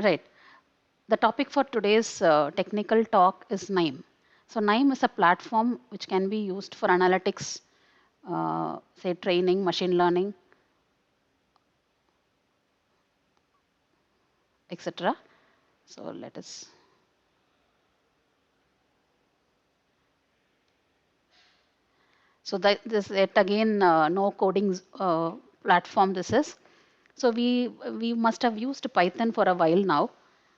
Right. The topic for today's technical talk is KNIME. So KNIME is a platform which can be used for analytics, say training, machine learning, etc. So let us. So that this yet again no coding platform this is. So we must have used Python for a while now.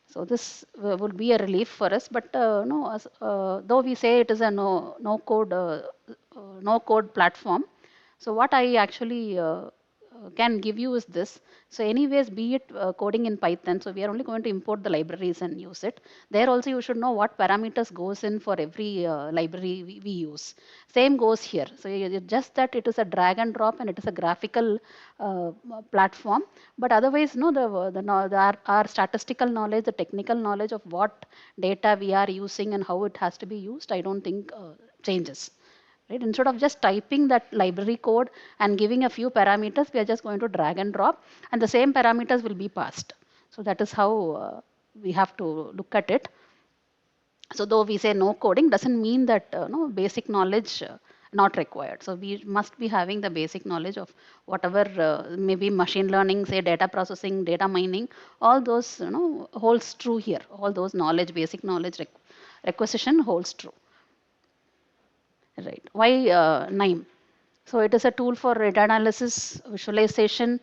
So this would be a relief for us. But no, though we say it is a no code platform. So what I actually can give you is this. So anyways, be it coding in Python, so we are only going to import the libraries and use it. There also you should know what parameters goes in for every library we use. Same goes here. So just that it is a drag and drop and it is a graphical platform. But otherwise, no, our statistical knowledge, the technical knowledge of what data we are using and how it has to be used, I don't think changes. Right? Instead of just typing that library code and giving a few parameters, we are just going to drag and drop, and the same parameters will be passed. So that is how we have to look at it. So though we say no coding, doesn't mean that no basic knowledge not required. So we must be having the basic knowledge of whatever maybe machine learning, say data processing, data mining, all those holds true here. All those knowledge, basic knowledge requisition holds true. Right. Why KNIME? So it is a tool for data analysis, visualization,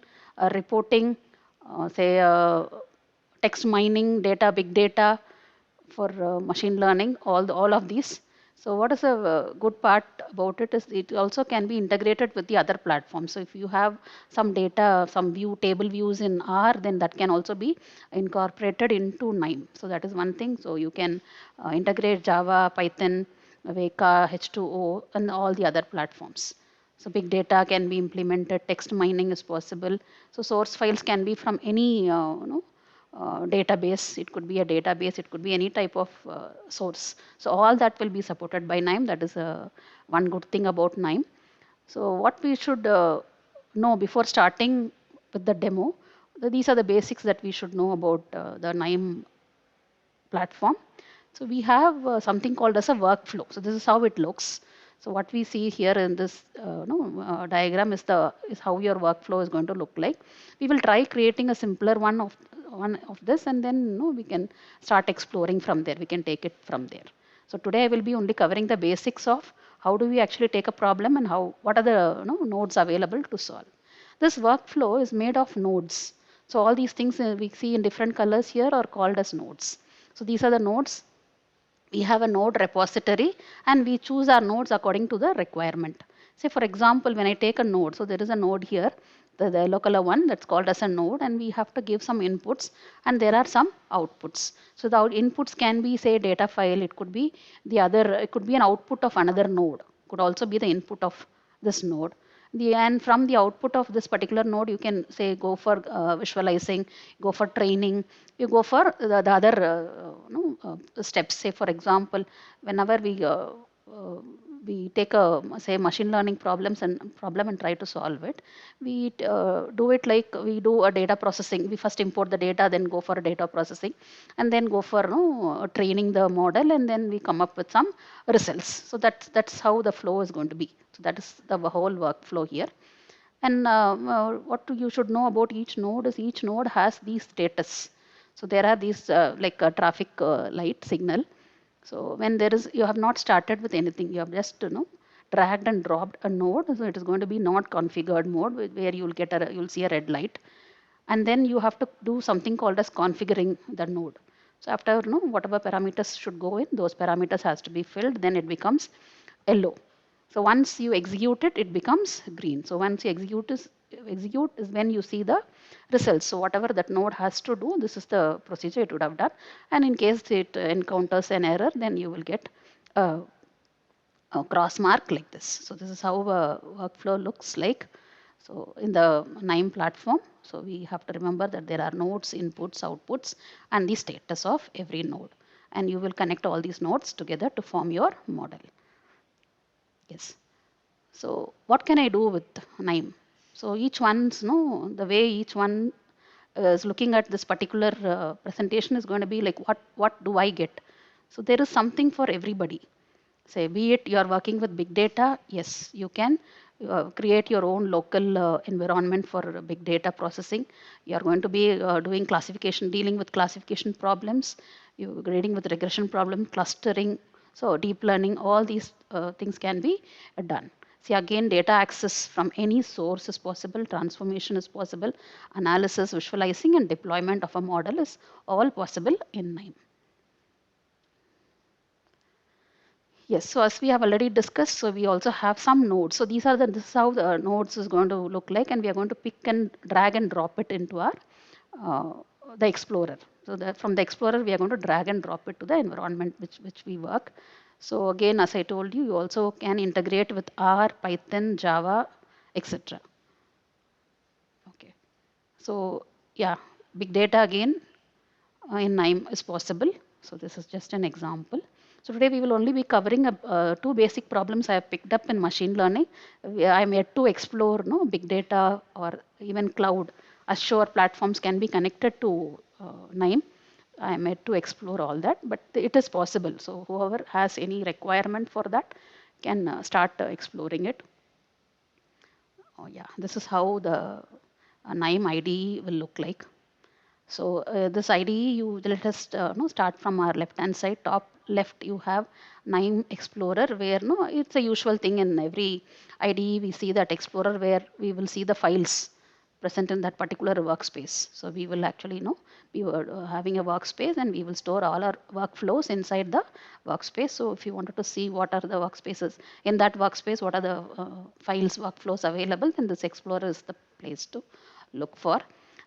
reporting, say text mining, data, big data, for machine learning, all of these. So what is a good part about it is it also can be integrated with the other platforms. So if you have some data, some table views in R, then that can also be incorporated into KNIME. So that is one thing. So you can integrate Java, Python, Veka, H2O, and all the other platforms. So big data can be implemented, text mining is possible. So source files can be from any database. It could be a database, it could be any type of source. So all that will be supported by KNIME. That is one good thing about KNIME. So what we should know before starting with the demo, these are the basics that we should know about the KNIME platform. So we have something called as a workflow. So this is how it looks. So what we see here in this diagram is how your workflow is going to look like. We will try creating a simpler one of this, and then we can start exploring from there. We can take it from there. So today I will be only covering the basics of how do we actually take a problem and what are the nodes available to solve. This workflow is made of nodes. So all these things we see in different colors here are called as nodes. So these are the nodes. We have a node repository and we choose our nodes according to the requirement. Say for example, when I take a node, so there is a node here, the yellow color one that's called as a node, and we have to give some inputs and there are some outputs. So the inputs can be say data file, it could be it could be an output of another node, could also be the input of this node. And from the output of this particular node, you can say go for visualizing, go for training, you go for the other steps. Say for example, whenever we take a say machine learning problem and try to solve it, we do it like we do a data processing. We first import the data, then go for data processing, and then go for training the model, and then we come up with some results. So that's how the flow is going to be. So that is the whole workflow here. And what you should know about each node is each node has these status. So there are these like a traffic light signal. So when you have not started with anything, you have just dragged and dropped a node. So it is going to be not configured mode where you'll see a red light, and then you have to do something called as configuring the node. So after whatever parameters should go in, those parameters has to be filled. Then it becomes yellow. So once you execute it, it becomes green. So once you execute is when you see the results. So whatever that node has to do, this is the procedure it would have done. And in case it encounters an error, then you will get a cross mark like this. So this is how a workflow looks like. So in the KNIME platform, so we have to remember that there are nodes, inputs, outputs, and the status of every node. And you will connect all these nodes together to form your model. Yes. So what can I do with KNIME? So each one's, the way each one is looking at this particular presentation is going to be like, what do I get? So there is something for everybody. Say, be it you are working with big data, yes, you can create your own local environment for big data processing. You are going to be doing classification, dealing with classification problems, you grading with regression problem, clustering, so deep learning, all these things can be done. See, again, data access from any source is possible, transformation is possible, analysis, visualizing, and deployment of a model is all possible in KNIME. Yes, so as we have already discussed, so we also have some nodes. So these are this is how the nodes is going to look like, and we are going to pick and drag and drop it into our uh, the Explorer. So that from the Explorer, we are going to drag and drop it to the environment which we work. So again, as I told you, you also can integrate with R, Python, Java, etc. Okay. So yeah, big data again in KNIME is possible. So this is just an example. So today we will only be covering two basic problems I have picked up in machine learning. I am yet to explore big data or even cloud. Azure platforms can be connected to KNIME. I am yet to explore all that, but it is possible. So whoever has any requirement for that can start exploring it. Oh yeah, this is how the KNIME IDE will look like. So this IDE, let us start from our left-hand side. Top left, you have KNIME Explorer, where it's a usual thing in every IDE. We see that Explorer where we will see the files present in that particular workspace. So we will actually be having a workspace, and we will store all our workflows inside the workspace. So if you wanted to see what are the workspaces in that workspace, what are the files, workflows available, then this Explorer is the place to look for.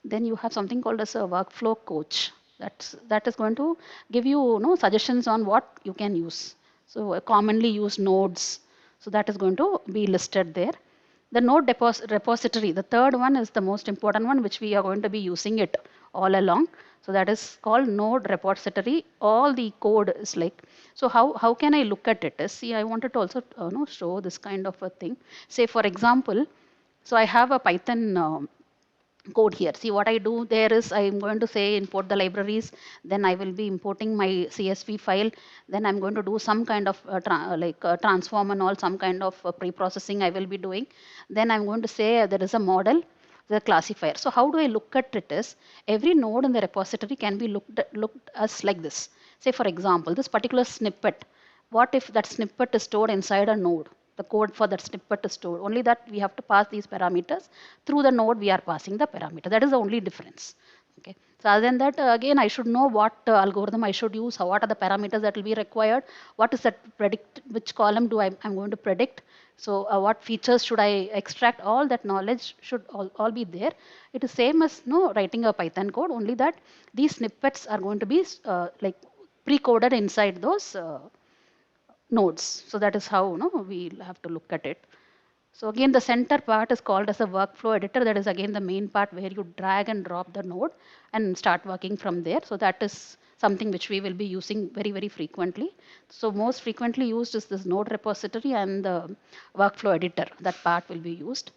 Then you have something called as a workflow coach. That is going to give you, suggestions on what you can use. So commonly used nodes. So that is going to be listed there. The node repository, the third one is the most important one, which we are going to be using it all along. So that is called node repository. All the code is like, so how can I look at it? See, I wanted to also show this kind of a thing. Say for example, so I have a Python code here. See what I do there is I'm going to say import the libraries, then I will be importing my CSV file, then I'm going to do some kind of transform and all, some kind of pre-processing I will be doing. Then I'm going to say there is a model, the classifier. So how do I look at it is every node in the repository can be looked as like this. Say for example, this particular snippet, what if that snippet is stored inside a node? The code for that snippet is stored. Only that we have to pass these parameters through the node. We are passing the parameter. That is the only difference. Okay. So other than that, again, I should know what algorithm I should use. What are the parameters that will be required? What is that predict? Which column do I'm going to predict? So what features should I extract? All that knowledge should all be there. It is same as writing a Python code. Only that these snippets are going to be like pre-coded inside those nodes. So that is how we'll have to look at it. So again, the center part is called as a workflow editor. That is again the main part where you drag and drop the node and start working from there. So that is something which we will be using very, very frequently. So most frequently used is this node repository and the workflow editor. That part will be used.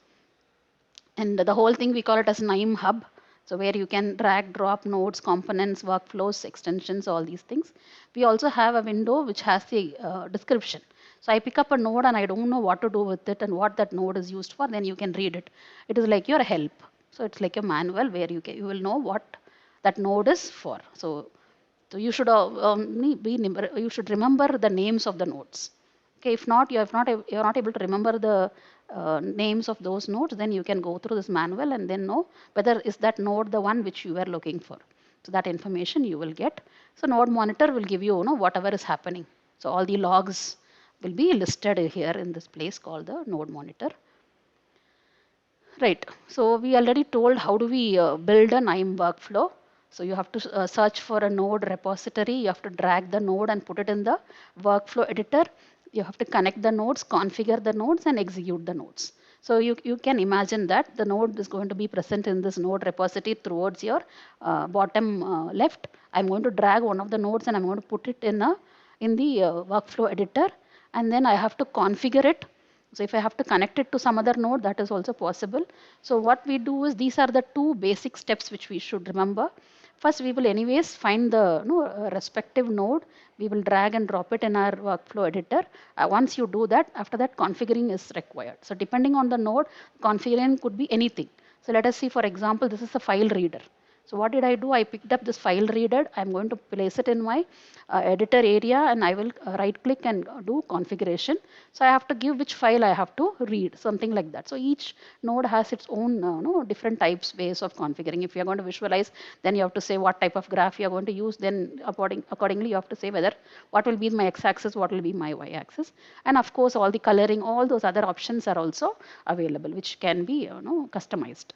And the whole thing we call it as KNIME Hub. So where you can drag, drop nodes, components, workflows, extensions, all these things. We also have a window which has the description. So I pick up a node and I don't know what to do with it and what that node is used for, then you can read it. It is like your help. So it's like a manual where you will know what that node is for. So you should you should remember the names of the nodes. Okay, if not, you're not able to remember the names of those nodes, then you can go through this manual and then know whether is that node the one which you were looking for. So that information you will get. So node monitor will give you, whatever is happening. So all the logs will be listed here in this place called the node monitor. Right. So we already told how do we build a KNIME workflow. So you have to search for a node repository. You have to drag the node and put it in the workflow editor. You have to connect the nodes, configure the nodes, and execute the nodes. So you can imagine that the node is going to be present in this node repository towards your bottom left. I'm going to drag one of the nodes and I'm going to put it in the workflow editor, and then I have to configure it. So if I have to connect it to some other node, that is also possible. So what we do is, these are the two basic steps which we should remember. First, we will anyways find the respective node. We will drag and drop it in our workflow editor. Once you do that, after that configuring is required. So depending on the node, configuring could be anything. So let us see, for example, this is the file reader. So what did I do? I picked up this file reader. I'm going to place it in my editor area, and I will right click and do configuration. So I have to give which file I have to read, something like that. So each node has its own different types, ways of configuring. If you're going to visualize, then you have to say what type of graph you're going to use. Then accordingly, you have to say whether what will be my x-axis, what will be my y-axis. And of course, all the coloring, all those other options are also available, which can be customized.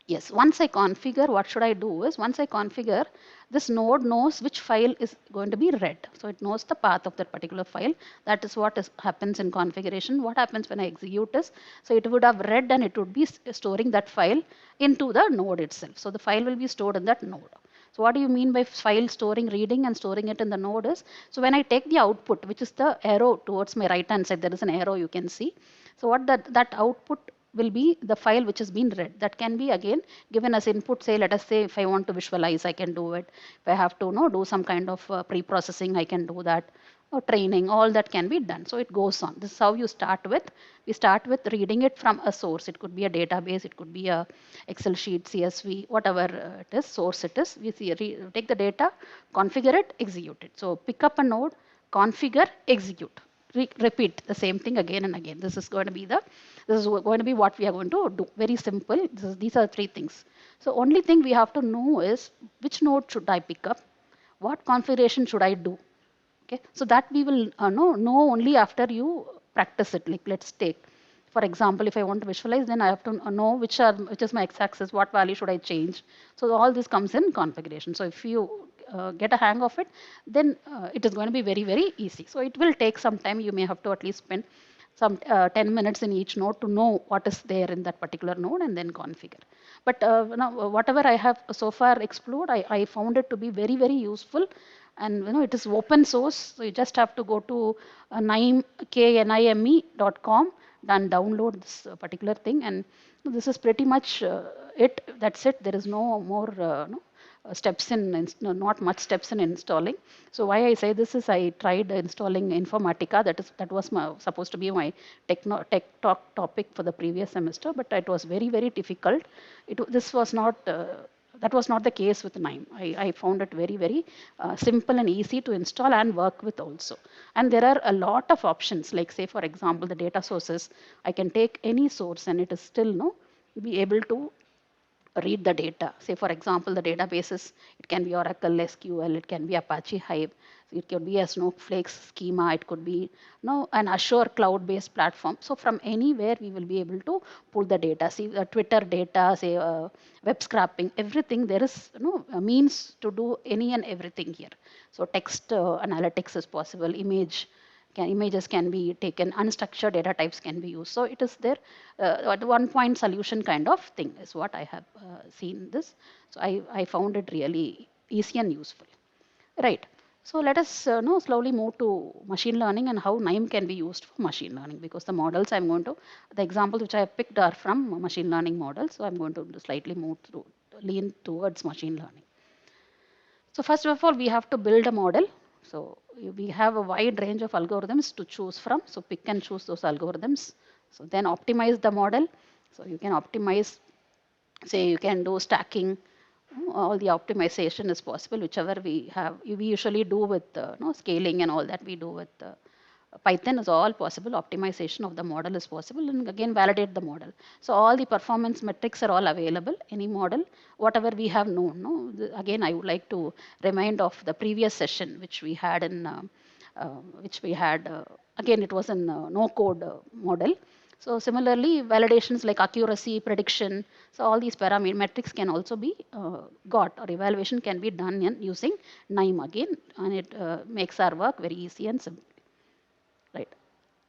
Yes, once I configure, what should I do is, once I configure, this node knows which file is going to be read. So it knows the path of that particular file. That is what happens in configuration. What happens when I execute is, so it would have read and it would be storing that file into the node itself. So the file will be stored in that node. So what do you mean by file storing, reading and storing it in the node is, so when I take the output, which is the arrow towards my right hand side, there is an arrow you can see. So what that output will be the file which has been read. That can be again given as input. Say, let us say if I want to visualize, I can do it. If I have to do some kind of pre-processing, I can do that. Or training, all that can be done. So it goes on. This is how you start with. We start with reading it from a source. It could be a database, it could be a Excel sheet, CSV, whatever it is, source it is. We take the data, configure it, execute it. So pick up a node, configure, execute. Repeat the same thing again and again. This is going to be what we are going to do. Very simple. These are three things. So only thing we have to know is, which node should I pick up? What configuration should I do? Okay, so that we will know only after you practice it. Like, let's take, for example, if I want to visualize, then I have to know which is my x-axis, what value should I change. So all this comes in configuration. So if you get a hang of it, then it is going to be very, very easy. So it will take some time. You may have to at least spend some 10 minutes in each node to know what is there in that particular node and then configure. But now, whatever I have so far explored, I found it to be very, very useful. And it is open source. So you just have to go to KNIME, KNIME.com and download this particular thing. And this is pretty much it. That's it. There is no more steps not much steps in installing. So why I say this is, I tried installing Informatica. That was supposed to be my tech talk topic for the previous semester, but it was very, very difficult. This was not. That was not the case with KNIME. I found it very, very simple and easy to install and work with also. And there are a lot of options, like say, for example, the data sources. I can take any source and it is still be able to read the data. Say, for example, the databases, it can be Oracle, SQL, it can be Apache Hive, it could be a Snowflake schema, it could be an Azure cloud-based platform. So from anywhere, we will be able to pull the data. See, Twitter data, say web scraping, everything. There is a means to do any and everything here. So text analytics is possible, images can be taken, unstructured data types can be used. So it is there, one point solution kind of thing is what I have seen this. So I found it really easy and useful. Right. So let us slowly move to machine learning and how KNIME can be used for machine learning, because the models the examples which I have picked are from machine learning models. So I'm going to slightly lean towards machine learning. So first of all, we have to build a model. So we have a wide range of algorithms to choose from. So pick and choose those algorithms. So then optimize the model. So you can optimize, say you can do stacking. All the optimization is possible, whichever we have. We usually do with scaling and all that we do with Python is all possible. Optimization of the model is possible, and again validate the model. So all the performance metrics are all available. Any model, whatever we have known. Again, I would like to remind of the previous session which we had again it was in no code model. So similarly, validations like accuracy, prediction, so all these metrics can also be got, or evaluation can be done using KNIME again, and it makes our work very easy and simple. Right.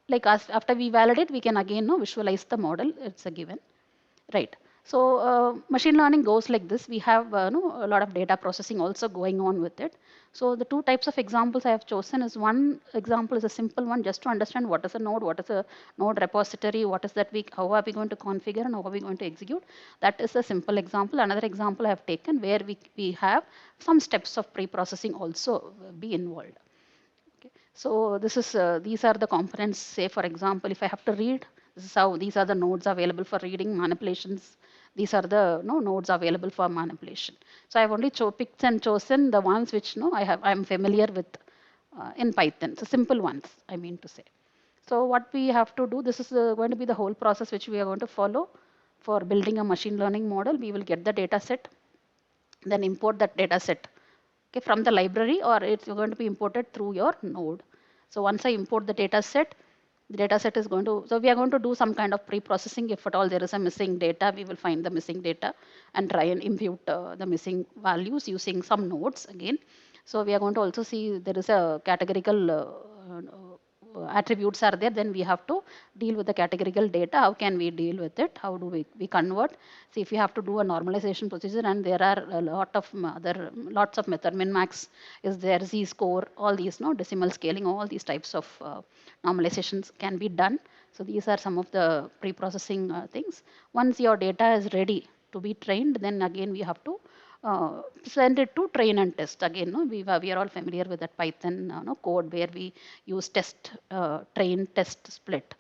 Like after we validate, we can again visualize the model. It's a given. Right. So machine learning goes like this. We have no, a lot of data processing also going on with it. So the two types of examples I have chosen is, one example is a simple one just to understand what is a node, what is a node repository, what is that how are we going to configure and how are we going to execute. That is a simple example. Another example I have taken where we have some steps of pre-processing also be involved. Okay. So this is these are the components. Say for example, if I have to read, this is how these are the nodes available for reading manipulations. These are the nodes available for manipulation. So I've only picked and chosen the ones which I'm familiar with in Python. So simple ones, I mean to say. So what we have to do, this is going to be the whole process which we are going to follow for building a machine learning model. We will get the data set, then import that data set, okay, from the library, or it's going to be imported through your node. So once I import the data set is going to, so we are going to do some kind of pre-processing. If at all there is a missing data, we will find the missing data and try and impute the missing values using some nodes again. So we are going to also see there is a categorical attributes are there, then we have to deal with the categorical data. How can we deal with it? How do we convert? See, if you have to do a normalization procedure, and there are a lot of lots of method, min-max is there, z-score, all these, decimal scaling, all these types of normalizations can be done. So these are some of the pre-processing things. Once your data is ready to be trained, then again we have to send it to train and test. Again, we are all familiar with that Python code where we use test, train, test, split.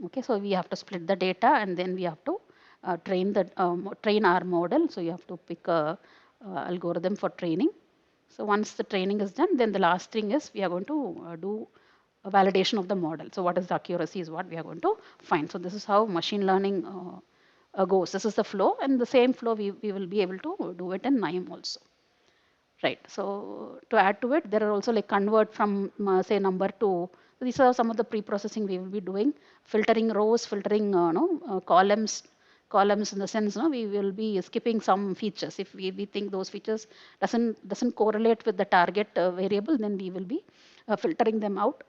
Okay, so we have to split the data and then we have to train our model. So you have to pick a algorithm for training. So once the training is done, then the last thing is we are going to do a validation of the model. So what is the accuracy is what we are going to find. So this is how machine learning goes. This is the flow, and the same flow we will be able to do it in KNIME also. Right. So to add to it, there are also like convert from say number to. These are some of the pre-processing we will be doing. Filtering rows, filtering columns. Columns in the sense, we will be skipping some features. If we think those features doesn't correlate with the target variable, then we will be filtering them out.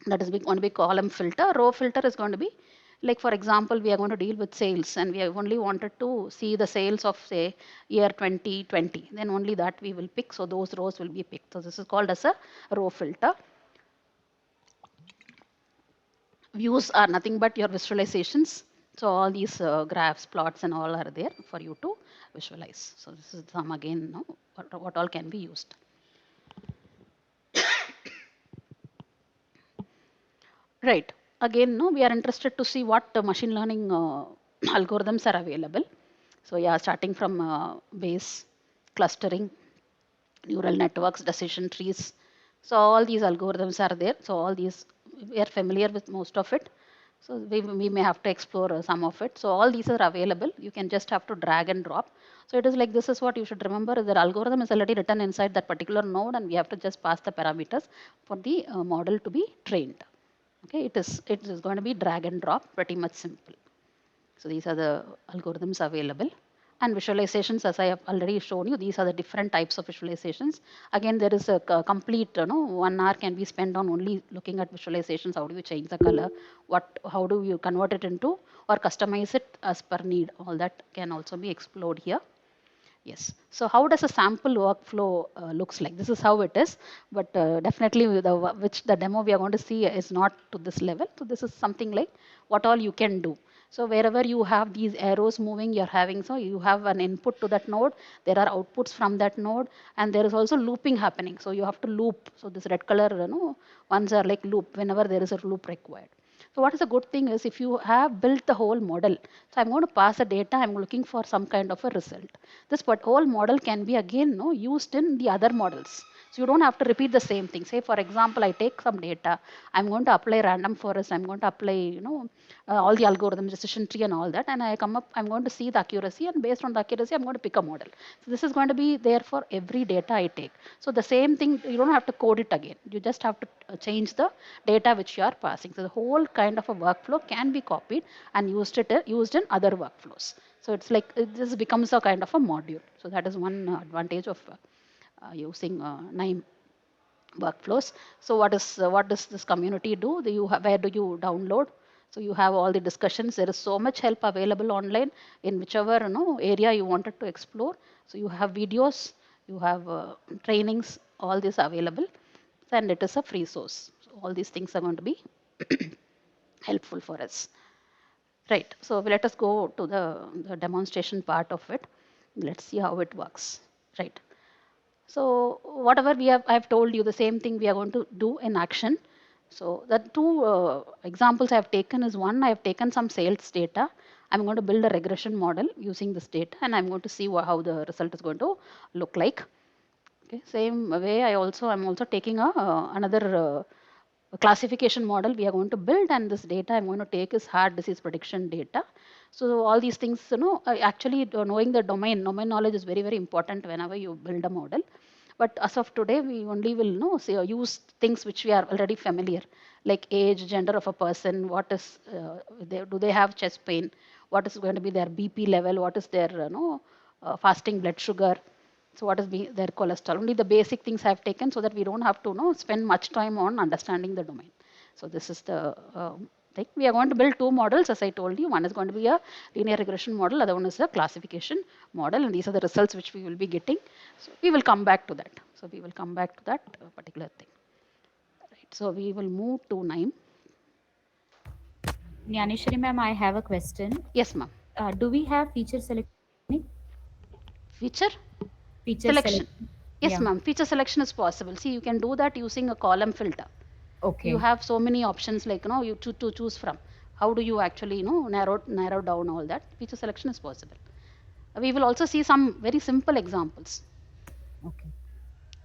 That is going to be column filter. Row filter is going to be, like for example, we are going to deal with sales and we have only wanted to see the sales of say year 2020, then only that we will pick. So those rows will be picked. So this is called as a row filter. Views are nothing but your visualizations. So all these graphs, plots and all are there for you to visualize. So this is some again, what all can be used. Right. Again, no, we are interested to see what machine learning algorithms are available. So yeah, starting from base, clustering, neural networks, decision trees. So all these algorithms are there. So all these, we are familiar with most of it. So we may have to explore some of it. So all these are available. You can just have to drag and drop. So it is like, this is what you should remember, is that algorithm is already written inside that particular node and we have to just pass the parameters for the model to be trained. Okay, it is going to be drag and drop, pretty much simple. So these are the algorithms available. And visualizations, as I have already shown you, these are the different types of visualizations. Again, there is a complete, 1 hour can be spent on only looking at visualizations. How do you change the color? How do you convert it into or customize it as per need? All that can also be explored here. Yes. So how does a sample workflow looks like? This is how it is, but definitely which the demo we are going to see is not to this level. So this is something like what all you can do. So wherever you have these arrows moving, you're having, so you have an input to that node. There are outputs from that node, and there is also looping happening. So you have to loop. So this red color, ones are like loop whenever there is a loop required. So what is a good thing is if you have built the whole model, so I'm going to pass the data, I'm looking for some kind of a result. This whole model can be again used in the other models. So you don't have to repeat the same thing. Say for example, I take some data, I'm going to apply random forest, I'm going to apply all the algorithms, decision tree and all that, and I'm going to see the accuracy, and based on the accuracy, I'm going to pick a model. So this is going to be there for every data I take. So the same thing, you don't have to code it again. You just have to change the data which you are passing. So the whole kind of a workflow can be copied and used in other workflows. So it's like this becomes a kind of a module. So that is one advantage of using KNIME workflows. So what does this community do? Where do you download? So you have all the discussions. There is so much help available online in whichever area you wanted to explore. So you have videos, you have trainings, all this available, and it is a free source. So all these things are going to be helpful for us. Right. So let us go to the demonstration part of it. Let's see how it works. Right. So whatever I've told you the same thing we are going to do in action. So the two examples I've taken is one, I've taken some sales data. I'm going to build a regression model using this data, and I'm going to see how the result is going to look like. Okay. Same way, I'm also taking another classification model we are going to build, and this data I'm going to take is heart disease prediction data. So all these things, actually knowing the domain knowledge is very, very important whenever you build a model. But as of today, we only will use things which we are already familiar, like age, gender of a person, what is, do they have chest pain, what is going to be their BP level, what is their fasting blood sugar, so what is their cholesterol. Only the basic things I have taken so that we don't have to spend much time on understanding the domain. So this is the thing. We are going to build two models, as I told you. One is going to be a linear regression model, other one is a classification model, and these are the results which we will be getting. So we will come back to that. So we will come back to that particular thing. Right. So we will move to KNIME. Nyanishri ma'am, I have a question. Yes, ma'am. Do we have feature selection? Feature Feature selection. selection. Yes, Yeah. ma'am. Feature selection is possible. See, you can do that using a column filter. You Okay. have so many options, like you to choose from. How do you actually narrow down all that? Feature selection is possible. We will also see some very simple examples Okay.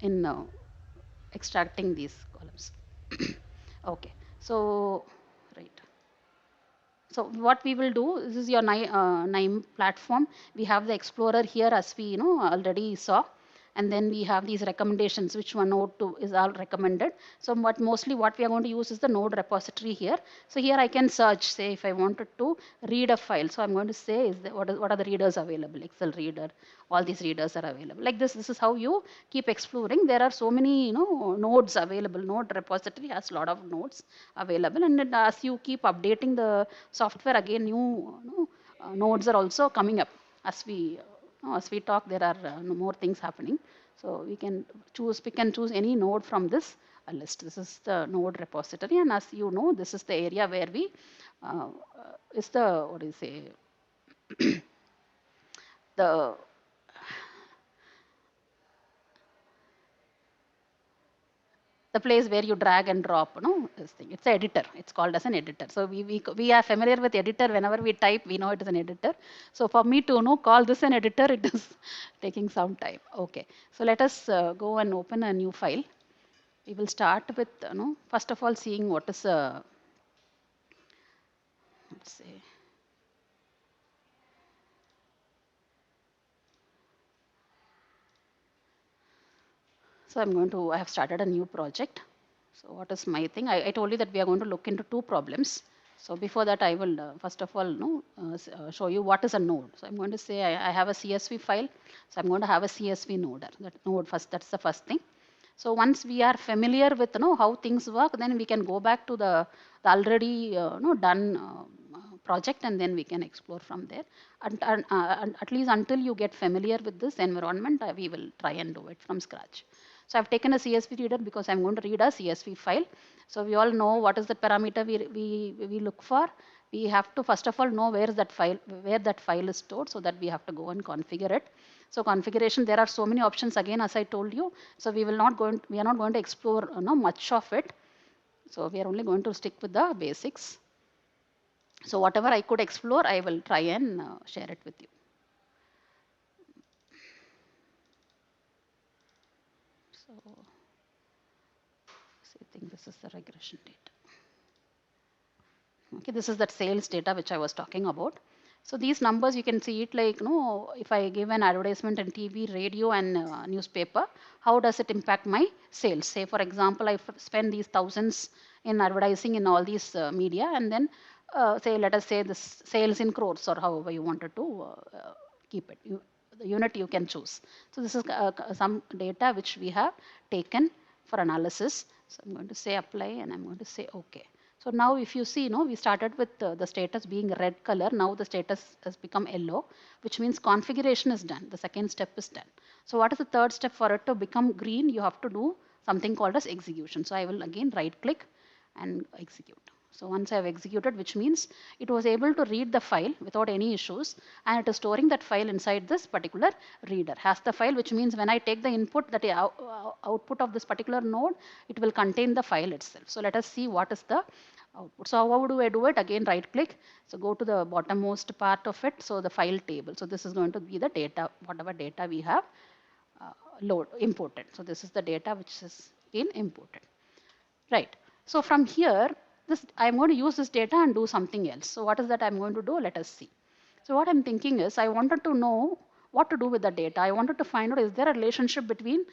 in extracting these columns. Okay, so right. So what we will do, this is your KNIME platform. We have the Explorer here, as we already saw. And then we have these recommendations, which one node to is all recommended. So mostly what we are going to use is the node repository here. So here I can search, say if I wanted to read a file. So I'm going to say what are the readers available, Excel reader, all these readers are available. Like this is how you keep exploring. There are so many nodes available. Node repository has a lot of nodes available, and then as you keep updating the software, again new nodes are also coming up as we talk. There are more things happening, so we can choose any node from this list. This is the node repository, and as you know, this is the area where we is the what do you say the place where you drag and drop this thing. It's an editor, it's called as an editor. So we are familiar with editor. Whenever we type, we know it is an editor. So for me to call this an editor, it is taking some time. Okay, so let us go and open a new file. We will start with first of all seeing what is let's say. So I have started a new project. So what is my thing? I told you that we are going to look into two problems. So before that, I will first of all show you what is a node. So I'm going to say I have a CSV file. So I'm going to have a CSV node. That node first. That's the first thing. So once we are familiar with how things work, then we can go back to the already done project, and then we can explore from there. And at least until you get familiar with this environment, we will try and do it from scratch. So I've taken a CSV reader because I'm going to read a CSV file. So we all know what is the parameter we look for. We have to first of all know where that file is stored, so that we have to go and configure it. So configuration, there are so many options again, as I told you. So we are not going to explore much of it. So we are only going to stick with the basics. So whatever I could explore, I will try and share it with you. So I think this is the regression data. Okay, this is that sales data which I was talking about. So these numbers, you can see it like, if I give an advertisement in TV, radio, and newspaper, how does it impact my sales? Say, for example, I spend these thousands in advertising in all these media, and then say, let us say this sales in crores, or however you wanted to keep it. The unit you can choose. So this is some data which we have taken for analysis. So I'm going to say apply, and I'm going to say OK. So now if you see, we started with the status being red color. Now the status has become yellow, which means configuration is done. The second step is done. So what is the third step? For it to become green, you have to do something called as execution. So I will again right click and execute. So once I have executed, which means it was able to read the file without any issues, and it is storing that file inside this particular reader. Has the file, which means when I take the input, that output of this particular node, it will contain the file itself. So let us see what is the output. So how do I do it? Again, right click. So go to the bottommost part of it. So the file table. So this is going to be the data, whatever data we have imported. So this is the data which has been imported. Right. So from here, I'm going to use this data and do something else. So what is that I'm going to do? Let us see. So what I'm thinking is I wanted to know what to do with the data. I wanted to find out, is there a relationship between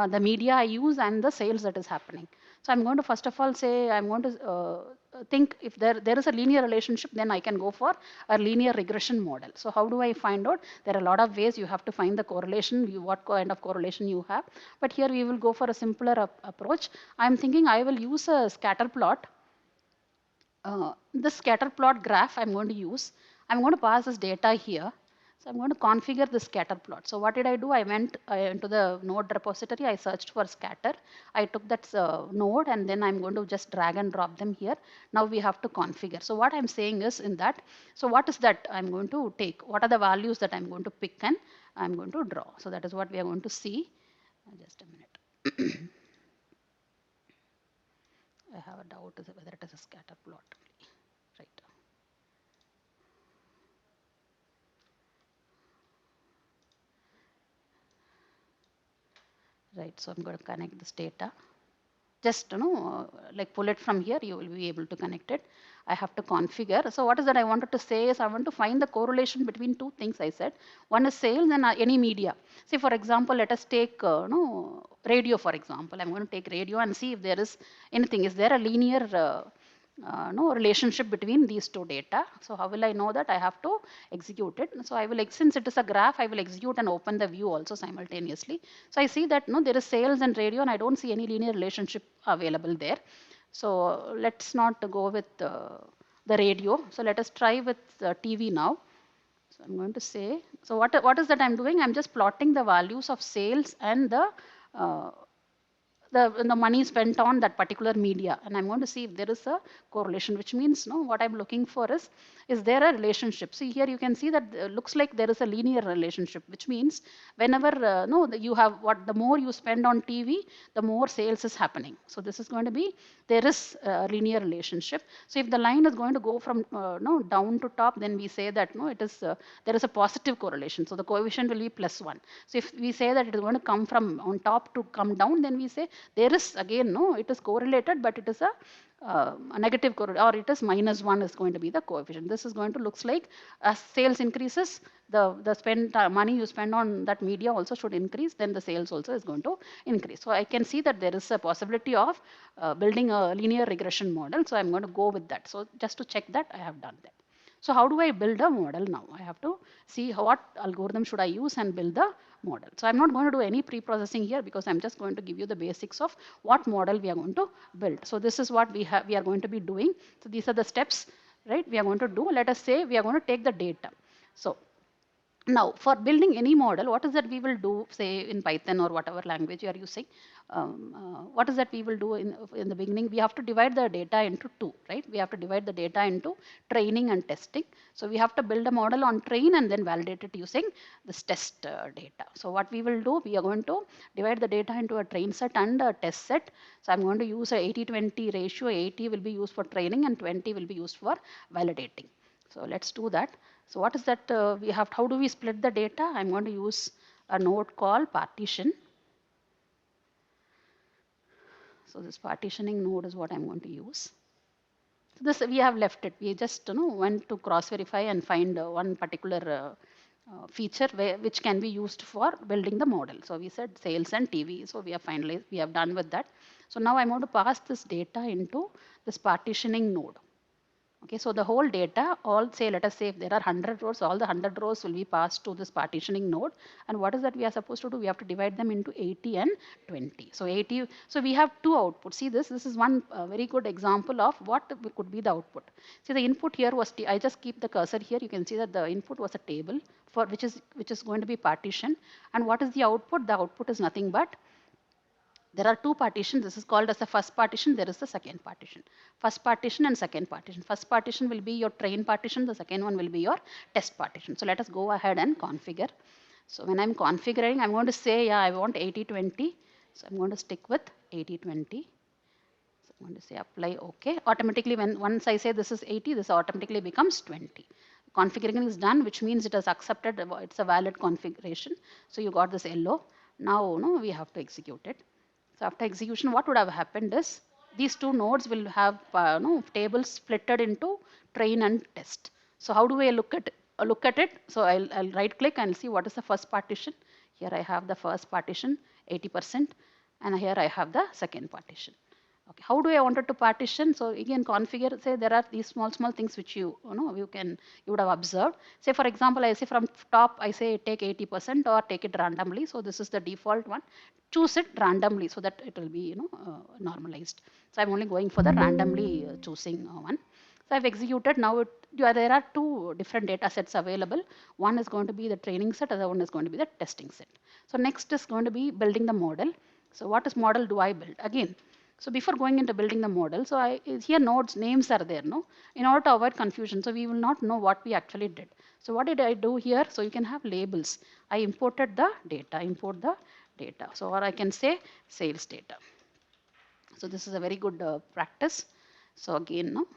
the media I use and the sales that is happening. So I'm going to first of all say, I'm going to think if there is a linear relationship, then I can go for a linear regression model. So how do I find out? There are a lot of ways you have to find the correlation, what kind of correlation you have. But here we will go for a simpler approach. I'm thinking I will use a scatter plot. This scatter plot graph I'm going to use. I'm going to pass this data here. So I'm going to configure the scatter plot. So what did I do? I went into the node repository. I searched for scatter. I took that node and then I'm going to just drag and drop them here. Now we have to configure. So what I'm saying is in that, so what is that I'm going to take? What are the values that I'm going to pick and I'm going to draw? So that is what we are going to see. Just a minute. I have a doubt whether it is a scatter plot. Right. Right, so I'm going to connect this data. Just like pull it from here, you will be able to connect it. I have to configure. So what is that I wanted to say is I want to find the correlation between two things I said. One is sales and any media. See, for example, let us take radio, for example. I'm going to take radio and see if there is anything. Is there a linear no relationship between these two data? So how will I know that? I have to execute it. So I will, since it is a graph, I will execute and open the view also simultaneously. So I see that there is sales and radio and I don't see any linear relationship available there. So let's not go with the radio. So let us try with TV now. So I'm going to say, so what is that I'm doing? I'm just plotting the values of sales and uh, the money spent on that particular media, and I'm going to see if there is a correlation, which means what I'm looking for is there a relationship. See here you can see that looks like there is a linear relationship, which means whenever you have the more you spend on TV, the more sales is happening. So this is going to be, there is a linear relationship. So if the line is going to go from down to top, then we say that it is there is a positive correlation. So the coefficient will be +1. So if we say that it is going to come from on top to come down, then we say there is again it is correlated, but it is a negative correlation, or it is -1 is going to be the coefficient. This is going to looks like as sales increases, the spend money you spend on that media also should increase, then the sales also is going to increase. So I can see that there is a possibility of building a linear regression model. So I'm going to go with that. So just to check that I have done that. So how do I build a model now? I have to see what algorithm should I use and build the model. So I'm not going to do any pre-processing here because I'm just going to give you the basics of what model we are going to build. So this is what we are going to be doing. So these are the steps, right? We are going to do. Let us say we are going to take the data. So now, for building any model, what is that we will do, say in Python or whatever language you are using? What is that we will do in the beginning? We have to divide the data into two, right? We have to divide the data into training and testing. So we have to build a model on train and then validate it using this test data. So what we will do, we are going to divide the data into a train set and a test set. So I'm going to use a 80-20 ratio. 80 will be used for training and 20 will be used for validating. So let's do that. So what is that we have, how do we split the data? I'm going to use a node called partition. So this partitioning node is what I'm going to use. So this we have left it. We just went to cross verify and find one particular feature which can be used for building the model. So we said sales and TV. So we have finalized, we have done with that. So now I'm going to pass this data into this partitioning node. Okay, so the whole data, all say, let us say if there are 100 rows, all the 100 rows will be passed to this partitioning node. And what is that we are supposed to do? We have to divide them into 80 and 20. So 80, so we have two outputs. See this is one very good example of what could be the output. See the input here was, I just keep the cursor here. You can see that the input was a table for which is going to be partition. And what is the output? The output is nothing but, there are two partitions. This is called as the first partition. There is the second partition. First partition and second partition. First partition will be your train partition. The second one will be your test partition. So let us go ahead and configure. So when I'm configuring, I'm going to say, yeah, I want 80/20. So I'm going to stick with 80/20. So I'm going to say apply OK. Automatically, when once I say this is 80, this automatically becomes 20. Configuring is done, which means it has accepted. It's a valid configuration. So you got this yellow. Now, no, we have to execute it. So after execution, what would have happened is these two nodes will have tables splitted into train and test. So how do I look at it? So I'll right click and see what is the first partition. Here I have the first partition 80%, and here I have the second partition. Okay, how do I want it to partition? So again, configure. Say there are these small things which you would have observed. Say for example, I say from top, I say take 80% or take it randomly. So this is the default one. Choose it randomly so that it will be normalized. So I'm only going for the randomly choosing one. So I've executed. Now there are two different data sets available. One is going to be the training set, other one is going to be the testing set. So next is going to be building the model. So what is model do I build? Again, so before going into building the model, so here nodes names are there, no? In order to avoid confusion, so we will not know what we actually did. So what did I do here? So you can have labels. I imported the data, import the data. So or I can say sales data. So this is a very good practice. So again, no,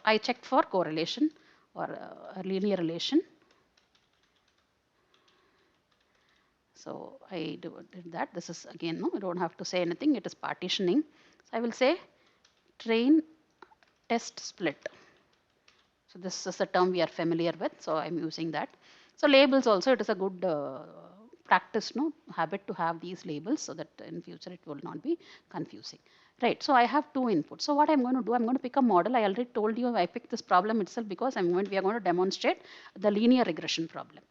I checked for correlation or a linear relation. So I did that. This is again, no, I don't have to say anything. It is partitioning. So I will say train test split. So this is a term we are familiar with. So I'm using that. So labels also, it is a good practice, no, habit to have these labels so that in future it will not be confusing. Right. So I have two inputs. So what I'm going to do, I'm going to pick a model. I already told you I picked this problem itself because we are going to demonstrate the linear regression problem.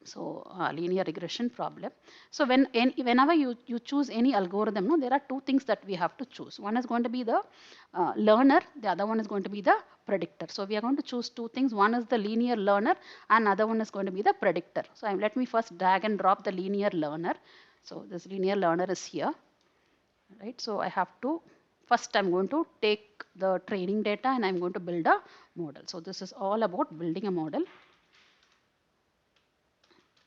So linear regression problem. So whenever you choose any algorithm, no, there are two things that we have to choose. One is going to be the learner, the other one is going to be the predictor. So we are going to choose two things. One is the linear learner and other one is going to be the predictor. So let me first drag and drop the linear learner. So this linear learner is here, right? So I have to, first I'm going to take the training data and I'm going to build a model. So this is all about building a model.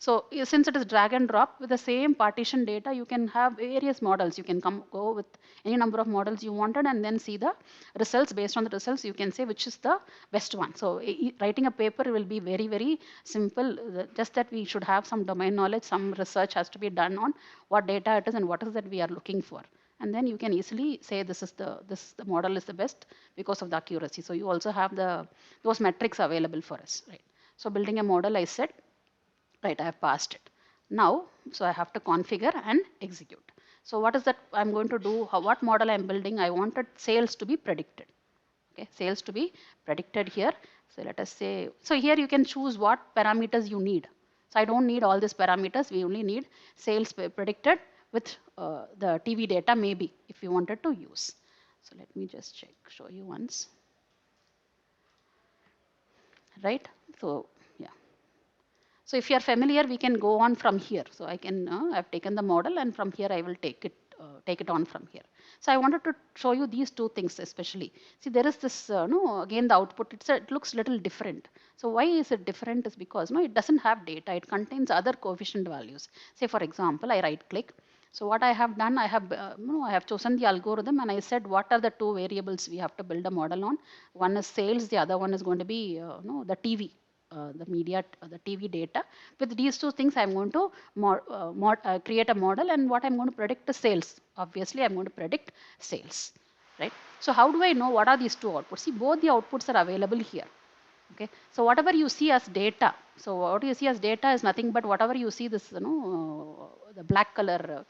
So since it is drag and drop with the same partition data, you can have various models. You can go with any number of models you wanted and then see the results. Based on the results, you can say which is the best one. So writing a paper will be very, very simple. Just that we should have some domain knowledge, some research has to be done on what data it is and what is that we are looking for. And then you can easily say the model is the best because of the accuracy. So you also have those metrics available for us, right? So building a model, I said. Right, I have passed it. Now, so I have to configure and execute. So what is that I'm going to do? What model I'm building? I wanted sales to be predicted. Okay, sales to be predicted here. So let us say, so here you can choose what parameters you need. So I don't need all these parameters. We only need sales predicted with the TV data maybe if you wanted to use. So let me just show you once. Right, so so if you are familiar, we can go on from here. So I can, I've taken the model and from here I will take it on from here. So I wanted to show you these two things especially. See, there is this, again the output, it looks little different. So why is it different is because, it doesn't have data. It contains other coefficient values. Say for example, I right click. So what I have done, I have chosen the algorithm and I said what are the two variables we have to build a model on. One is sales, the other one is going to be the TV. The media, the TV data. With these two things, I'm going to create a model, and what I'm going to predict is sales. Obviously, I'm going to predict sales, right? So how do I know what are these two outputs? See, both the outputs are available here. Okay, so whatever you see as data, so what you see as data is nothing but whatever you see this, the black color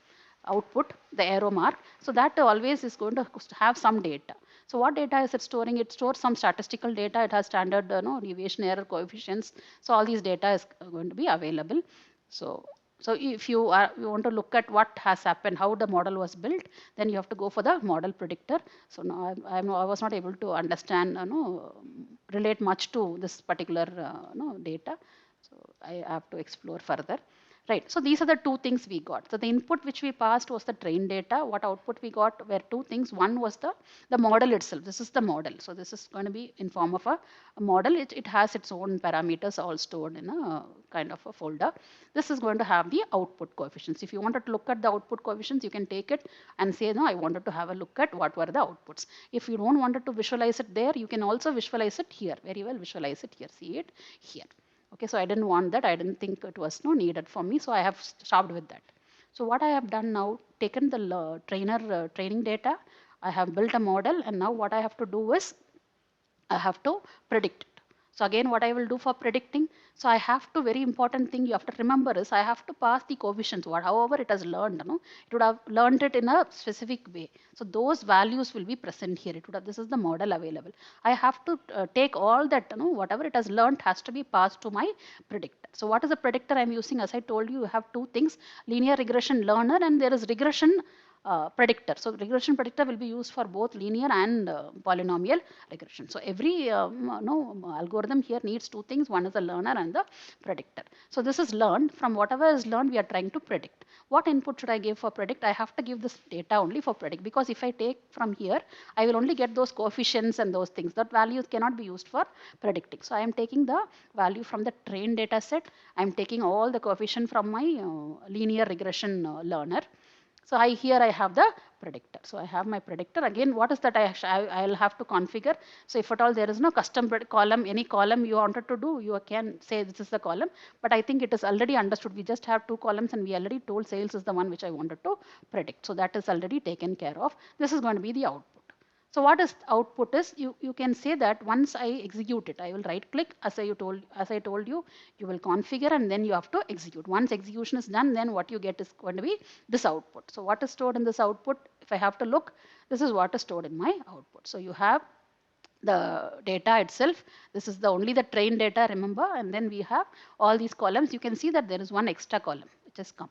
output, the arrow mark. So that always is going to have some data. So what data is it storing? It stores some statistical data. It has standard deviation error coefficients. So all these data is going to be available. So if you want to look at what has happened, how the model was built, then you have to go for the model predictor. So now I was not able to understand, relate much to this particular data. So I have to explore further. Right. So these are the two things we got. So the input which we passed was the train data. What output we got were two things. One was the model itself. This is the model. So this is going to be in form of a model. It has its own parameters all stored in a kind of a folder. This is going to have the output coefficients. If you wanted to look at the output coefficients, you can take it and say, no, I wanted to have a look at what were the outputs. If you don't want to visualize it there, you can also visualize it here. Very well visualize it here. See it here. Okay, so I didn't want that. I didn't think it was needed for me. So I have stopped with that. So what I have done now, taken the training data, I have built a model, and now what I have to do is I have to predict it. So again, what I will do for predicting, so I have to, very important thing you have to remember is I have to pass the coefficients, however it has learned, it would have learned it in a specific way. So those values will be present here. It would have, this is the model available. I have to take all that, whatever it has learned has to be passed to my predictor. So what is the predictor I'm using? As I told you, you have two things, linear regression learner, and there is regression predictor. So regression predictor will be used for both linear and polynomial regression. So every algorithm here needs two things. One is the learner and the predictor. So this is learned. From whatever is learned, we are trying to predict. What input should I give for predict? I have to give this data only for predict, because if I take from here, I will only get those coefficients and those things. That values cannot be used for predicting. So I am taking the value from the trained data set. I am taking all the coefficient from my linear regression learner. So here I have the predictor. So I have my predictor. Again, what is that I'll have to configure. So if at all there is no custom column, any column you wanted to do, you can say this is the column. But I think it is already understood. We just have two columns, and we already told sales is the one which I wanted to predict. So that is already taken care of. This is going to be the output. So what is output is, you can say that once I execute it, I will right click, as I told you, you will configure, and then you have to execute. Once execution is done, then what you get is going to be this output. So what is stored in this output? If I have to look, this is what is stored in my output. So you have the data itself. This is only the trained data, remember, and then we have all these columns. You can see that there is one extra column which has come.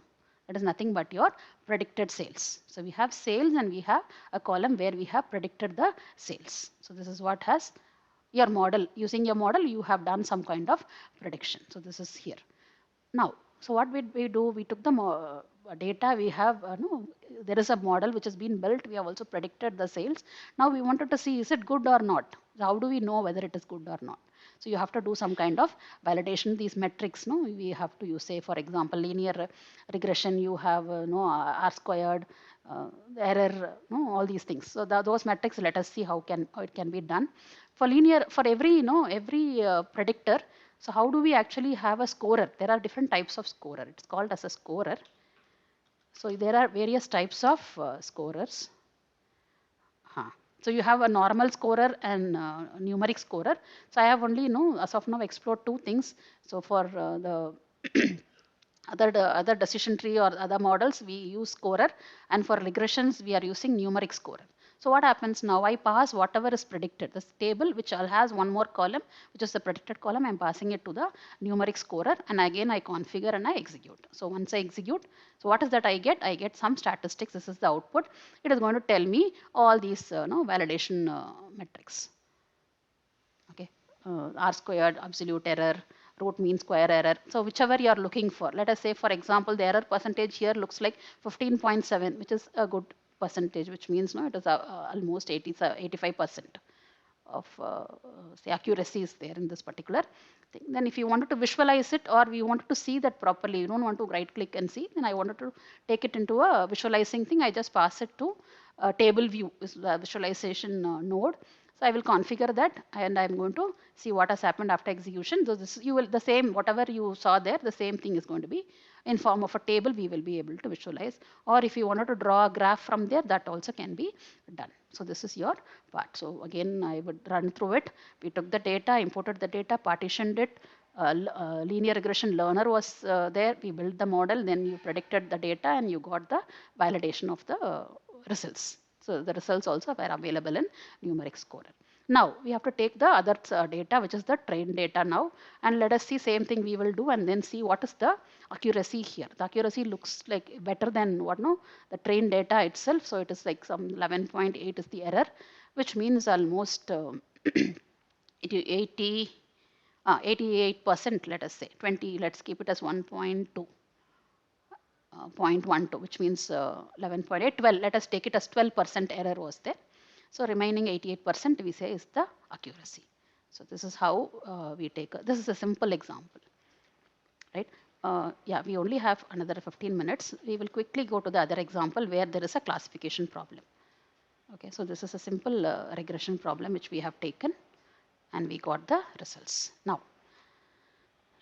It is nothing but your predicted sales. So we have sales, and we have a column where we have predicted the sales. So this is what has your model. Using your model, you have done some kind of prediction. So this is here. Now, so what we do? We took the data. We have there is a model which has been built. We have also predicted the sales. Now we wanted to see, is it good or not? How do we know whether it is good or not? So you have to do some kind of validation. These metrics, we have to use, say, for example, linear regression. You have R squared, error, all these things. So those metrics, let us see how it can be done. For linear, for every predictor. So how do we actually have a scorer? There are different types of scorer. It's called as a scorer. So there are various types of scorers. So you have a normal scorer and numeric scorer. So I have only as of now explored two things. So for the other decision tree or other models, we use scorer, and for regressions we are using numeric scorer. So what happens now? I pass whatever is predicted. This table which has one more column, which is the predicted column, I am passing it to the numeric scorer, and again I configure and I execute. So once I execute, so what is that I get? I get some statistics. This is the output. It is going to tell me all these validation metrics. Okay, R squared, absolute error, root mean square error. So whichever you are looking for. Let us say, for example, the error percentage here looks like 15.7, which is a good percentage, which means it is almost 85% of say accuracy is there in this particular thing. Then if you wanted to visualize it, or we wanted to see that properly, you don't want to right click and see, then I wanted to take it into a visualizing thing. I just pass it to a table view, is the visualization node. So I will configure that, and I'm going to see what has happened after execution. So this, you will, the same, whatever you saw there, the same thing is going to be in form of a table. We will be able to visualize, or if you wanted to draw a graph from there, that also can be done. So this is your part. So again, I would run through it. We took the data, imported the data, partitioned it. Linear regression learner was there. We built the model, then you predicted the data, and you got the validation of the results. So the results also were available in numeric scorer. Now we have to take the other data, which is the trained data now, and let us see same thing we will do, and then see what is the accuracy here. The accuracy looks like better than what no the trained data itself. So it is like some 11.8 is the error, which means almost 80 88%, let us say 20, let's keep it as 1.2. 0.12, which means 11.8, 12. Let us take it as 12% error was there. So remaining 88% we say is the accuracy. So this is how we take. This is a simple example, right? Yeah, we only have another 15 minutes. We will quickly go to the other example where there is a classification problem. Okay, so this is a simple regression problem which we have taken, and we got the results. Now,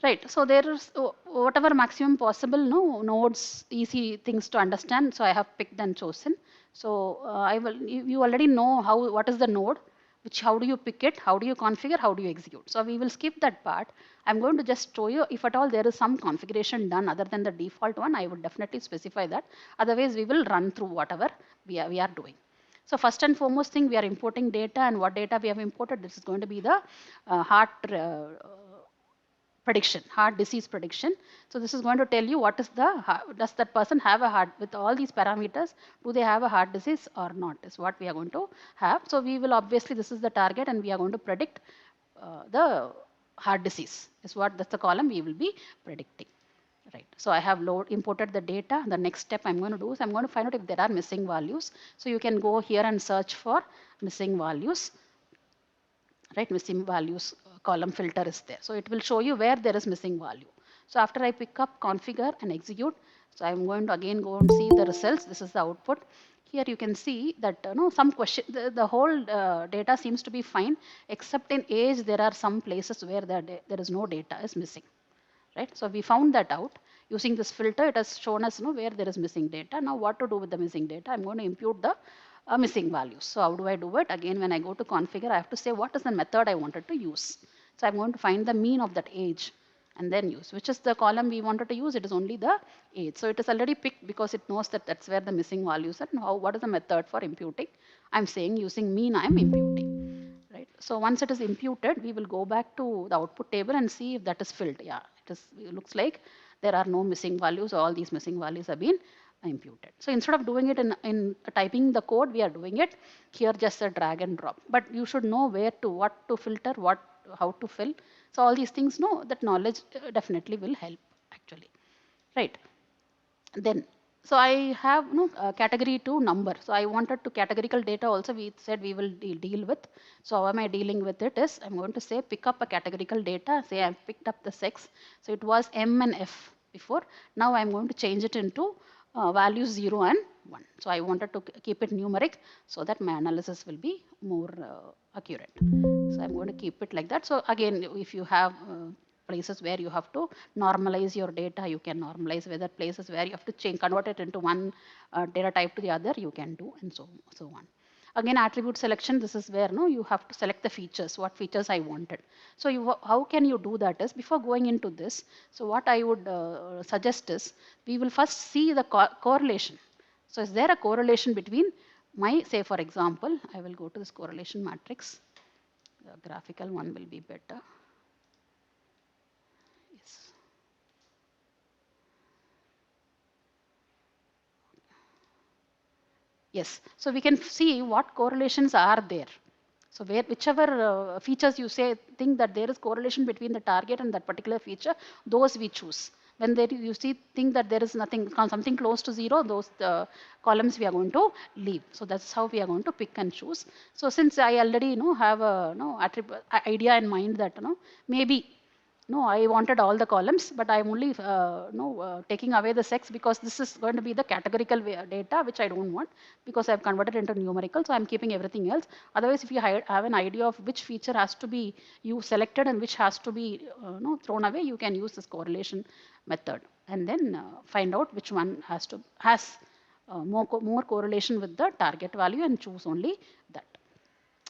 right, so there is whatever maximum possible nodes, easy things to understand. So I have picked and chosen. So I will. You already know what is the node, how do you pick it, how do you configure, how do you execute. So we will skip that part. I'm going to just show you if at all there is some configuration done other than the default one. I would definitely specify that. Otherwise, we will run through whatever we are doing. So first and foremost thing, we are importing data, and what data we have imported. This is going to be the heart prediction, heart disease prediction. So this is going to tell you what is does that person have a heart, with all these parameters, do they have a heart disease or not, is what we are going to have. So we will obviously, this is the target, and we are going to predict the heart disease that's the column we will be predicting. Right. So I have imported the data. The next step I'm going to do is I'm going to find out if there are missing values. So you can go here and search for missing values. Right, missing values column filter is there. So it will show you where there is missing value. So after I pick up, configure and execute, so I'm going to again go and see the results. This is the output. Here you can see that some question, the whole data seems to be fine, except in age there are some places where there is no data is missing. Right, so we found that out using this filter. It has shown us where there is missing data. Now what to do with the missing data? I'm going to impute the missing values. So how do I do it? Again, when I go to configure, I have to say what is the method I wanted to use. So I'm going to find the mean of that age and then use, which is the column we wanted to use. It is only the age. So it is already picked because it knows that that's where the missing values are. Now what is the method for imputing? I'm saying using mean I am imputing. Right. So once it is imputed, we will go back to the output table and see if that is filled. Yeah, it looks like there are no missing values. All these missing values have been imputed. So instead of doing it in typing the code, we are doing it here, just a drag and drop. But you should know what to filter, how to fill. So all these things, that knowledge definitely will help actually. Right. Then, so I have category to number. So I wanted to categorical data also. We said we will deal with. So how am I dealing with it is, I'm going to say pick up a categorical data. Say I've picked up the sex. So it was M and F before. Now I'm going to change it into values 0 and 1. So I wanted to keep it numeric so that my analysis will be more accurate. So I'm going to keep it like that. So again, if you have places where you have to normalize your data, you can normalize. Whether places where you have to convert it into one data type to the other, you can do, and so on. Again, attribute selection, this is where you have to select the features, what features I wanted. So how can you do that is, before going into this, so what I would suggest is, we will first see the correlation. So is there a correlation between say for example, I will go to this correlation matrix. The graphical one will be better. Yes. Yes, so we can see what correlations are there. So whichever features you think that there is correlation between the target and that particular feature, those we choose. When you think that there is something close to 0, those columns we are going to leave. So that's how we are going to pick and choose. So since I already have a idea in mind that maybe I wanted all the columns, but I'm only taking away the sex, because this is going to be the categorical data which I don't want, because I've converted into numerical. So I'm keeping everything else. Otherwise, if you have an idea of which feature has to be selected and which has to be thrown away, you can use this correlation method and then find out which one has more correlation with the target value and choose only that.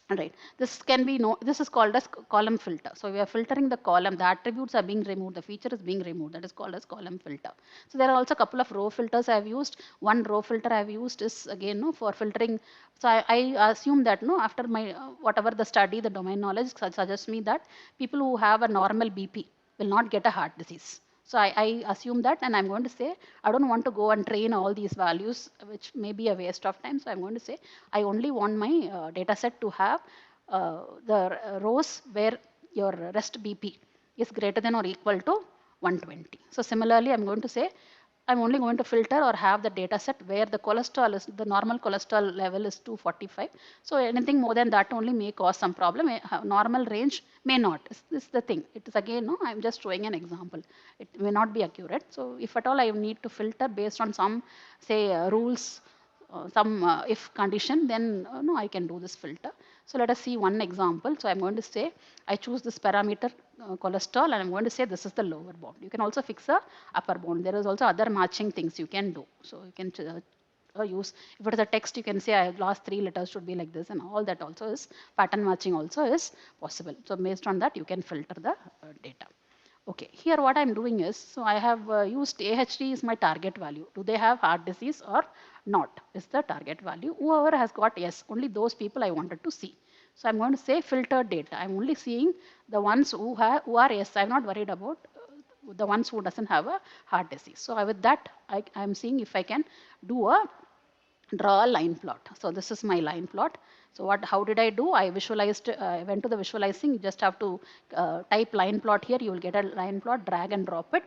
Right. This can be no. This is called as column filter. So we are filtering the column. The attributes are being removed. The feature is being removed. That is called as column filter. So there are also a couple of row filters I have used. One row filter I have used is again no for filtering. So I assume that no after my whatever the study, the domain knowledge suggests me that people who have a normal BP will not get a heart disease. So I assume that, and I'm going to say I don't want to go and train all these values, which may be a waste of time. So I'm going to say I only want my data set to have the rows where your rest BP is greater than or equal to 120. So similarly, I'm going to say I'm only going to filter or have the data set where the cholesterol is, the normal cholesterol level is 245. So anything more than that only may cause some problem. Normal range may not. This is the thing. It is again, no, I'm just showing an example. It may not be accurate. So if at all I need to filter based on some, say, rules, some if condition, then no, I can do this filter. So let us see one example. So I'm going to say I choose this parameter cholesterol, and I'm going to say this is the lower bound. You can also fix a upper bound. There is also other matching things you can do. So you can use, if it is a text, you can say last 3 letters should be like this, and all that also is pattern matching also is possible. So based on that you can filter the data. Okay, here what I'm doing is, so I have used AHD is my target value. Do they have heart disease or not is the target value. Whoever has got yes, only those people I wanted to see. So I'm going to say filtered data. I'm only seeing the ones who are yes. I'm not worried about the ones who doesn't have a heart disease. So with that, I'm seeing if I can do a draw a line plot. So this is my line plot. So how did I do? I visualized, I went to the visualizing. You just have to type line plot here. You will get a line plot, drag and drop it.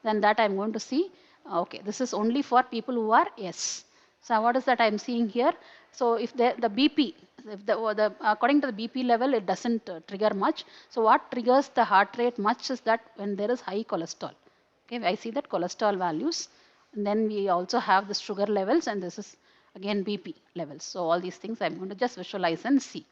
Then that I'm going to see, okay, this is only for people who are S. So what is that I'm seeing here? So if the BP, if according to the BP level, it doesn't trigger much. So what triggers the heart rate much is that when there is high cholesterol. Okay, I see that cholesterol values. And then we also have the sugar levels, and this is again BP levels. So all these things I'm going to just visualize and see.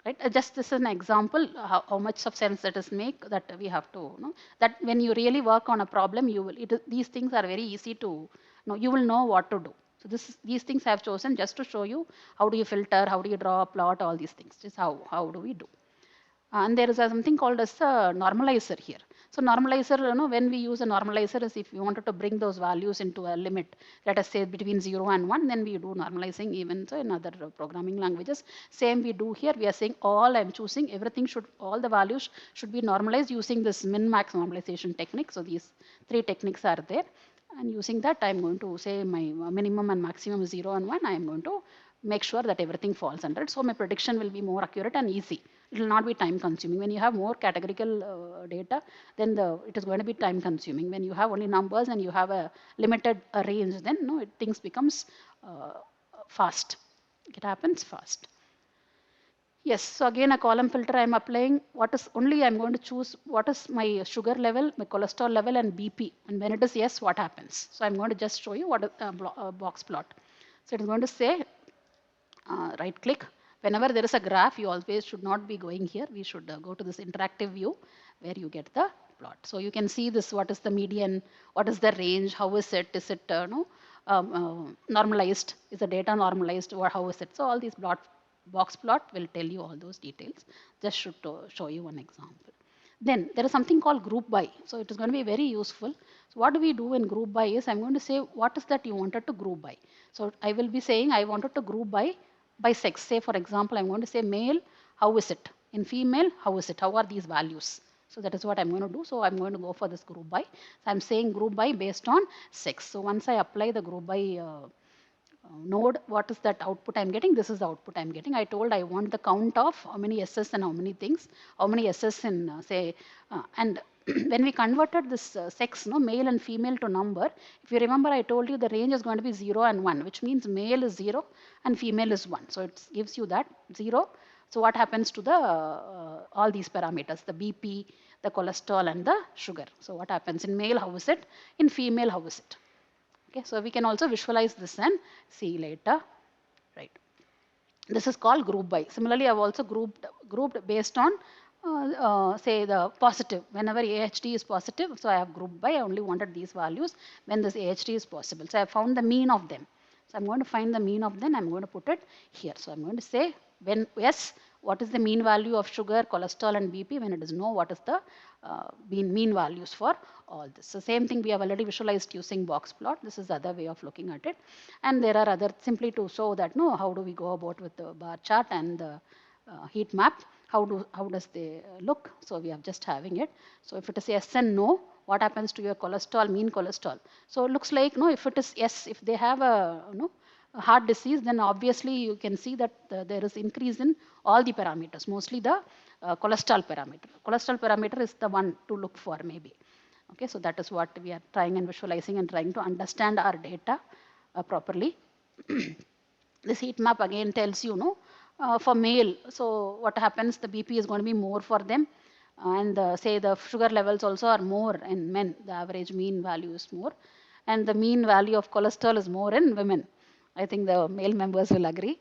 Right? Just this is an example how much of sense that is make that we have to know that when you really work on a problem, you will these things are very easy to know. You will know what to do. So these things I have chosen just to show you how do you filter, how do you draw a plot, all these things. Just how do we do. And there is something called as a normalizer here. So normalizer, when we use a normalizer is if we wanted to bring those values into a limit, let us say between 0 and 1, then we do normalizing even so in other programming languages. Same we do here. We are saying all I'm choosing, everything should, all the values should be normalized using this min-max normalization technique. So these 3 techniques are there. And using that, I'm going to say my minimum and maximum is 0 and 1. I'm going to make sure that everything falls under it. So my prediction will be more accurate and easy. It will not be time consuming. When you have more categorical data, then it is going to be time consuming. When you have only numbers and you have a limited range, then things becomes fast. It happens fast. Yes, so again a column filter I'm applying. What is only I'm going to choose what is my sugar level, my cholesterol level, and BP. And when it is yes, what happens? So I'm going to just show you what is a box plot. So it is going to say right click. Whenever there is a graph, you always should not be going here. We should go to this interactive view where you get the plot. So you can see this, what is the median, what is the range, how is it, normalized, is the data normalized, or how is it? So all these box plot will tell you all those details. Just should show you one example. Then there is something called group by. So it is going to be very useful. So what do we do in group by is I'm going to say what is that you wanted to group by. So I will be saying I wanted to group by sex. Say for example, I'm going to say male, how is it? In female, how is it? How are these values? So that is what I'm going to do. So I'm going to go for this group by. So I'm saying group by based on sex. So once I apply the group by node, what is that output I'm getting? This is the output I'm getting. I told I want the count of how many SS and how many things, how many SS in and when we converted this sex, male and female to number, if you remember, I told you the range is going to be 0 and 1, which means male is 0 and female is 1. So it gives you that 0. So what happens to the all these parameters, the BP, the cholesterol, and the sugar? So what happens in male? How is it? In female, how is it? Okay, so we can also visualize this and see later, right? This is called group by. Similarly, I've also grouped based on say the positive. Whenever AHD is positive, so I have grouped by. I only wanted these values when this AHD is possible. So I found the mean of them. So I'm going to find the mean of them. I'm going to put it here. So I'm going to say when yes, what is the mean value of sugar, cholesterol and BP. When it is no, what is the mean values for all this. So same thing we have already visualized using box plot. This is the other way of looking at it. And there are other, simply to show that no, how do we go about with the bar chart and the heat map, how does they look. So we are just having it. So if it is yes and no, what happens to your cholesterol, mean cholesterol. So it looks like no, if it is yes, if they have a a heart disease, then obviously you can see that there is increase in all the parameters, mostly the cholesterol parameter. Cholesterol parameter is the one to look for maybe. Okay, so that is what we are trying and visualizing and trying to understand our data properly. This heat map again tells you, for male, so what happens, the BP is going to be more for them, and say the sugar levels also are more in men, the average mean value is more, and the mean value of cholesterol is more in women. I think the male members will agree.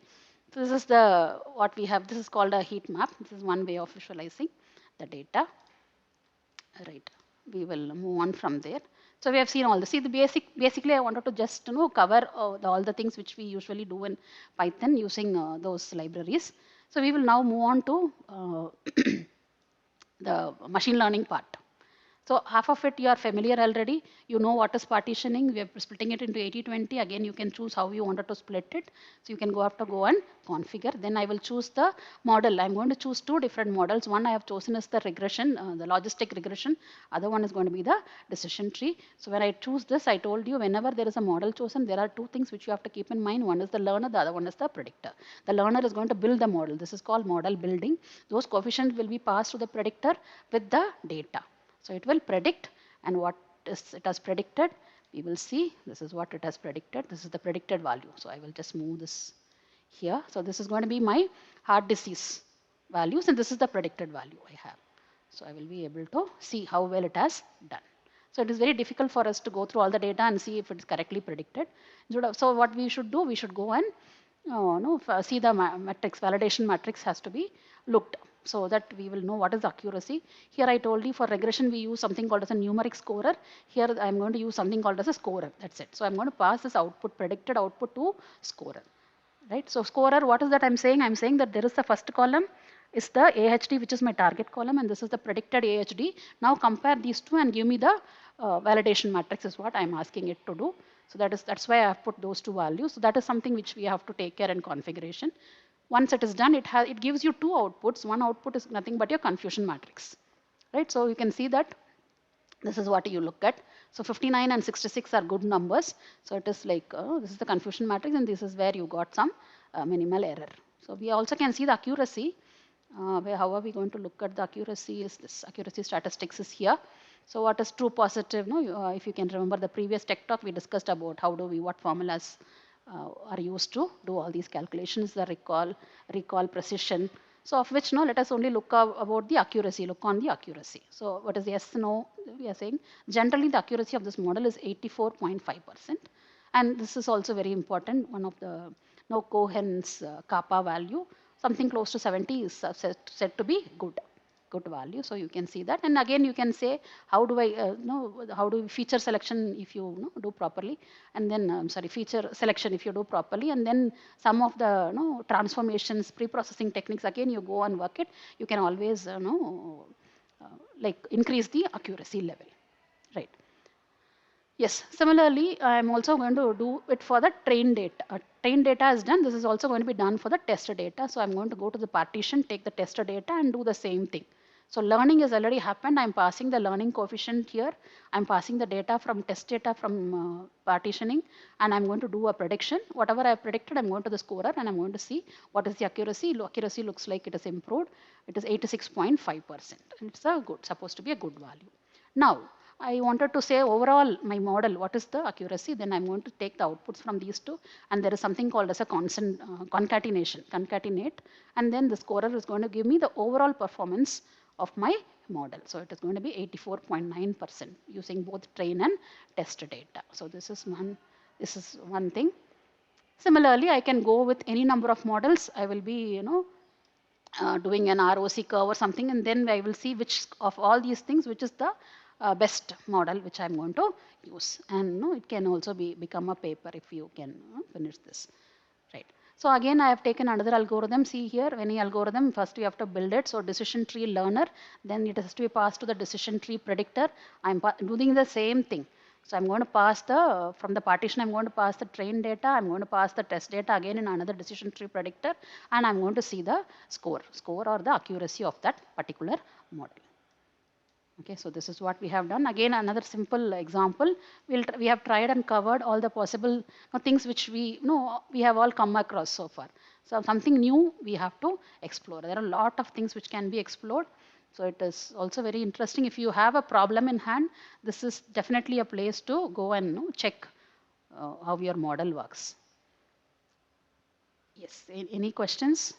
So this is the what we have. This is called a heat map. This is one way of visualizing the data. Right. We will move on from there. So we have seen all this. See, basically I wanted to just cover all the things which we usually do in Python using those libraries. So we will now move on to the machine learning part. So half of it you are familiar already. You know what is partitioning. We are splitting it into 80-20. Again, you can choose how you wanted to split it. So you can go and configure. Then I will choose the model. I'm going to choose two different models. One I have chosen is the regression, the logistic regression. Other one is going to be the decision tree. So when I choose this, I told you whenever there is a model chosen, there are two things which you have to keep in mind. One is the learner, the other one is the predictor. The learner is going to build the model. This is called model building. Those coefficients will be passed to the predictor with the data. So it will predict, and what is it has predicted, we will see. This is what it has predicted. This is the predicted value. So I will just move this here. So this is going to be my heart disease values, and this is the predicted value I have. So I will be able to see how well it has done. So it is very difficult for us to go through all the data and see if it is correctly predicted. So what we should do, we should go and see the matrix, validation matrix has to be looked, so that we will know what is the accuracy. Here I told you for regression we use something called as a numeric scorer. Here I am going to use something called as a scorer. That's it. So I am going to pass this output, predicted output, to scorer. Right. So scorer, what is that I'm saying? I'm saying that there is the first column is the AHD, which is my target column, and this is the predicted AHD. Now compare these two and give me the validation matrix is what I'm asking it to do. So that's why I have put those two values. So that is something which we have to take care in configuration. Once it is done, it gives you two outputs. One output is nothing but your confusion matrix. Right. So you can see that this is what you look at. So 59 and 66 are good numbers. So it is like this is the confusion matrix, and this is where you got some minimal error. So we also can see the accuracy. How are we going to look at the accuracy? Is this accuracy statistics is here. So what is true positive? No, if you can remember the previous tech talk, we discussed about what formulas are used to do all these calculations, the recall, precision. So of which, no, let us only look about the accuracy, look on the accuracy. So what is yes, no, we are saying generally the accuracy of this model is 84.5%. And this is also very important. One of the Cohen's kappa value, something close to 70 is said to be good value. So you can see that, and again you can say how do I how do feature selection if you do properly, and then feature selection if you do properly, and then some of the transformations, pre-processing techniques, again you go and work it. You can always like increase the accuracy level, right? Yes, similarly, I am also going to do it for the train data. Train data is done. This is also going to be done for the test data. So I'm going to go to the partition, take the test data and do the same thing. So learning has already happened. I'm passing the learning coefficient here. I'm passing the data from test data from partitioning, and I'm going to do a prediction. Whatever I predicted, I'm going to the scorer and I'm going to see what is the accuracy. Accuracy looks like it is improved. It is 86.5%. And it's supposed to be a good value. Now, I wanted to say overall my model, what is the accuracy? Then I'm going to take the outputs from these two, and there is something called as a concatenate, and then the scorer is going to give me the overall performance of my model. So it is going to be 84.9% using both train and test data. So this is one thing. Similarly, I can go with any number of models. I will be doing an ROC curve or something, and then I will see which of all these things which is the best model which I'm going to use. And it can also become a paper if you can finish this, right? So again, I have taken another algorithm. See here, any algorithm, first we have to build it. So decision tree learner, then it has to be passed to the decision tree predictor. I'm doing the same thing. So I'm going to pass the, from the partition, I'm going to pass the train data. I'm going to pass the test data again in another decision tree predictor. And I'm going to see the score or the accuracy of that particular model. Okay, so this is what we have done. Again, another simple example. We have tried and covered all the possible things which we have all come across so far. So something new we have to explore. There are a lot of things which can be explored. So it is also very interesting. If you have a problem in hand, this is definitely a place to go and check how your model works. Yes, any questions?